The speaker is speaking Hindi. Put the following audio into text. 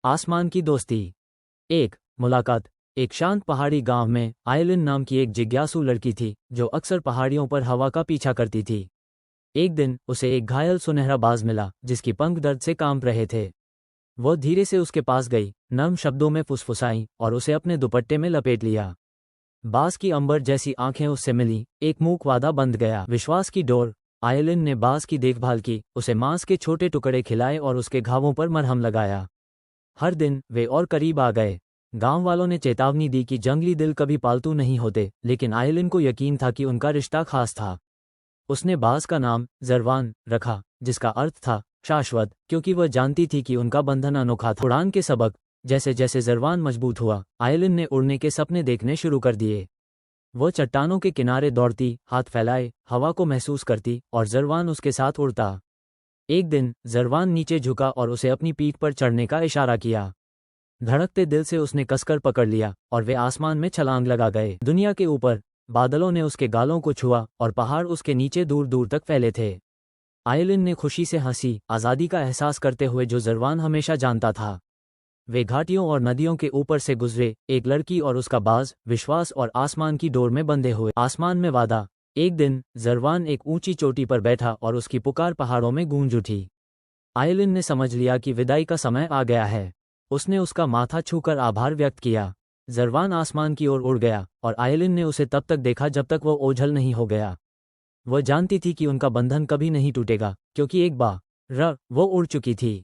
आसमान की दोस्ती। एक मुलाकात। एक शांत पहाड़ी गांव में आयलिन नाम की एक जिज्ञासु लड़की थी जो अक्सर पहाड़ियों पर हवा का पीछा करती थी। एक दिन उसे एक घायल सुनहरा बाज मिला जिसकी पंख दर्द से कांप रहे थे। वो धीरे से उसके पास गई, नर्म शब्दों में फुसफुसाई और उसे अपने दुपट्टे में लपेट लिया। बाज की अंबर जैसी आंखें उससे मिली, एक मूक वादा बंध गया, विश्वास की डोर। आयलिन ने बाज की देखभाल की, उसे मांस के छोटे टुकड़े खिलाए और उसके घावों पर मरहम लगाया। हर दिन वे और करीब आ गए। गांव वालों ने चेतावनी दी कि जंगली दिल कभी पालतू नहीं होते, लेकिन आयलिन को यकीन था कि उनका रिश्ता खास था। उसने बाज का नाम जरवान रखा, जिसका अर्थ था शाश्वत, क्योंकि वह जानती थी कि उनका बंधन अनोखा था। उड़ान के सबक। जैसे जैसे जरवान मजबूत हुआ, आयलिन ने उड़ने के सपने देखने शुरू कर दिए। वो चट्टानों के किनारे दौड़ती, हाथ फैलाए, हवा को महसूस करती और जरवान उसके साथ उड़ता। एक दिन जरवान नीचे झुका और उसे अपनी पीठ पर चढ़ने का इशारा किया। धड़कते दिल से उसने कसकर पकड़ लिया और वे आसमान में छलांग लगा गए। दुनिया के ऊपर बादलों ने उसके गालों को छुआ और पहाड़ उसके नीचे दूर दूर तक फैले थे। आयलिन ने खुशी से हंसी, आज़ादी का एहसास करते हुए जो जरवान हमेशा जानता था। वे घाटियों और नदियों के ऊपर से गुजरे, एक लड़की और उसका बाज, विश्वास और आसमान की डोर में बंधे हुए। आसमान में वादा। एक दिन जरवान एक ऊंची चोटी पर बैठा और उसकी पुकार पहाड़ों में गूंज उठी। आयलिन ने समझ लिया कि विदाई का समय आ गया है। उसने उसका माथा छूकर आभार व्यक्त किया। जरवान आसमान की ओर उड़ गया और आयलिन ने उसे तब तक देखा जब तक वो ओझल नहीं हो गया। वह जानती थी कि उनका बंधन कभी नहीं टूटेगा, क्योंकि एक बार वो उड़ चुकी थी।